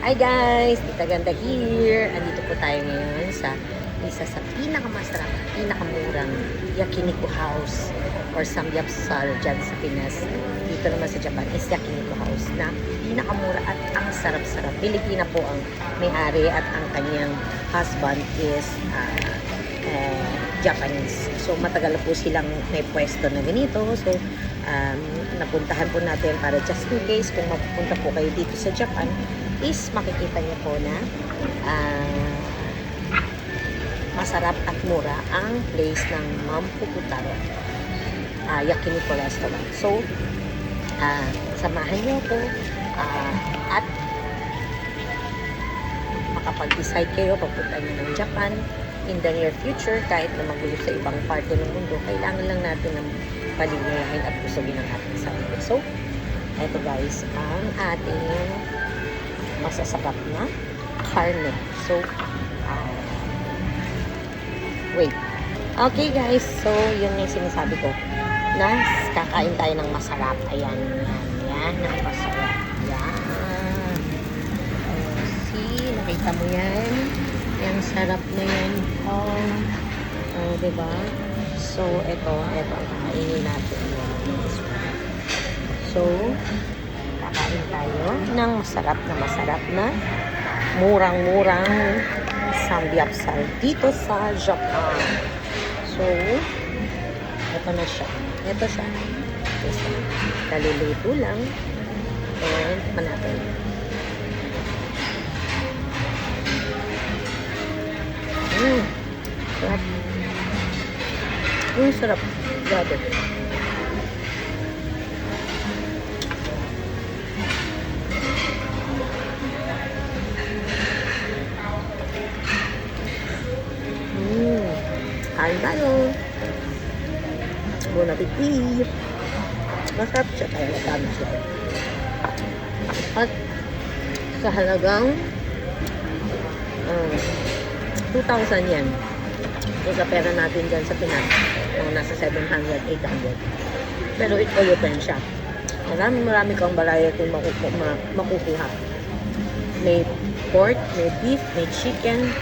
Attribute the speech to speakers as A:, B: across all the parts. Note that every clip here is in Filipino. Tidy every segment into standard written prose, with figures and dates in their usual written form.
A: Hi guys! Tita Ganda here! Andito po tayo ngayon sa isa sa pinakamasarap, pinakamurang yakiniku house or samgyupsal dyan sa Pinas. Dito naman sa Japan is yakiniku house na pinakamura at ang sarap-sarap. Pilipina po ang may-ari at ang kanyang husband is Japanese. So matagal po silang may pwesto na ganito. So napuntahan po natin para just in case kung mapupunta po kayo dito sa Japan is makikita niyo po na masarap at mura ang place ng Mampukutaro Yakiniku Restaurant. So, samahan niyo po at makapag-decide kayo papunta niyo ng Japan in the near future. Kahit na magulo sa ibang parte ng mundo, kailangan lang natin ng paligayahin at kusogin ang ating sarili. So, eto guys, ang ating masasarap na karne. So, wait. Okay guys, so yun yung sinasabi ko na kakain tayo ng masarap. Ayan, yan, ng masarap. Yan. See, nakita mo yan? Yung sarap na yan. Diba? So, ito ang kakainin natin. So, kakain tayo ng masarap na murang-murang samgyupsal dito sa Japan. So, ito na siya. Ito siya. Kaluluto lang. And, manapin. Sarap. Sarap. Grabe. Kain tayo. Bon appetit. Masarap siya tayo. Masarap siya. At sa halagang 2,000 yen. So sa pera natin dyan sa Pinas, nasa 700, 800. Pero it all open siya. Marami kang variety makukuha. May pork, may beef, may chicken,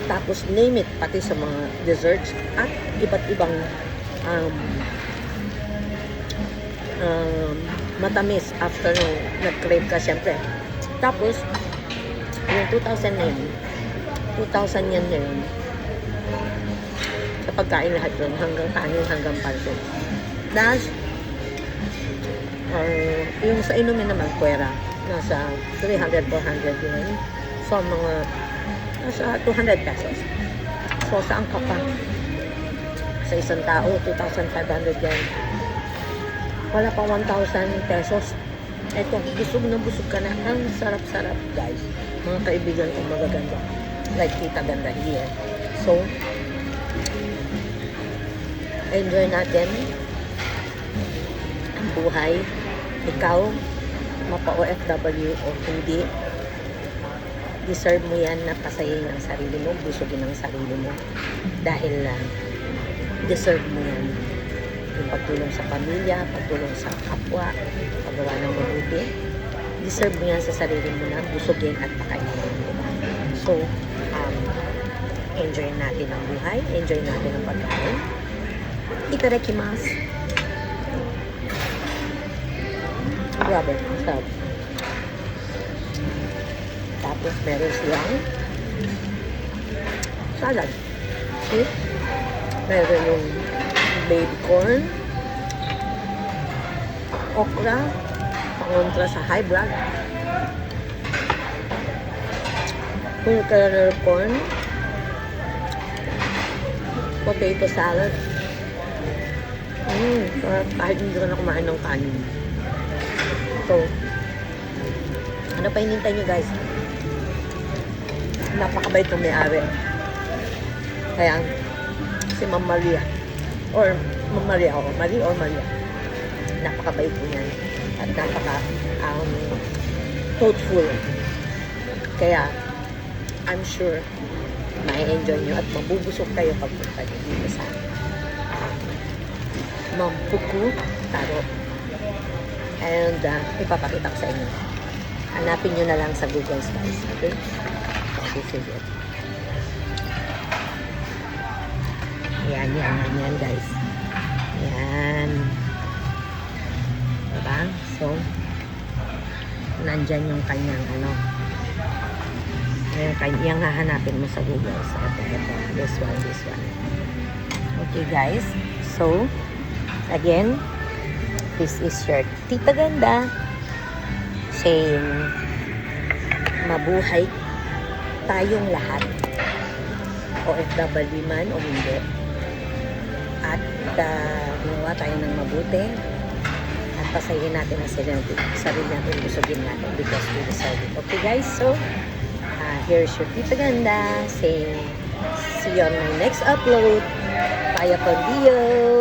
A: tapos name it, pati sa mga desserts at iba't ibang matamis after nag-crave ka syempre. Tapos yung 2,000 na yun, 2,000 yan na yun sa pagkain lahat yun, hanggang kanin, hanggang pansit. Dash yung sa inumin naman, kwera, nasa 300, 400 yun. So mga nasa 200 pesos. So, saan ka pa? Sa isang tao, 2,500 yan. Wala pa 1,000 pesos. Eto, busog na busog ka na. Ang sarap-sarap, guys. Mga kaibigan kong magaganda. Like Tita Ganda here. So, enjoy natin ang buhay. Ikaw, mapa-OFW o hindi, deserve mo yan na pasayin ang sarili mo, busogin ang sarili mo. Dahil deserve mo yan. Yung pagtulong sa pamilya, pagtulong sa kapwa, paggawa ng mabuti. Deserve mo yan sa sarili mo na busogin at pakainin. So, enjoy natin ang buhay, enjoy natin ang pagkain. Itadakimasu. Grabe, sarap. Tapos meron silang salad. Okay? Meron yung baby corn, okra, pangontra sa high blood, full kernel corn, potato salad. Kahit hindi ko na kumain ng kanin. So, ano pa hinintay nyo guys? Napakabait ng may-ari. Kaya, si Ma'am Maria, or Ma'am Maria, o Marie or Maria, napakabait po niyan. At thoughtful. Kaya, I'm sure, ma-enjoy nyo at mabubusog kayo pagpunta nyo dito sa Mampukutaro. And ipapakita ko sa inyo. Hanapin nyo na lang sa Google guys. Okay? So, this is it. Yan guys. Yan. Diba? So, nandyan yung kanyang yung hahanapin mo sa Google. So, ito. This one. Okay guys. So, again, this is your Tita Ganda. Same. Mabuhay tayong lahat. OFW man o hindi. At gumawa tayo ng mabuti. At pasayin natin ang sarili natin. Busugin natin because we deserve it. Okay guys, so here's your Tita Ganda saying see you on my next upload. Bye for Dio.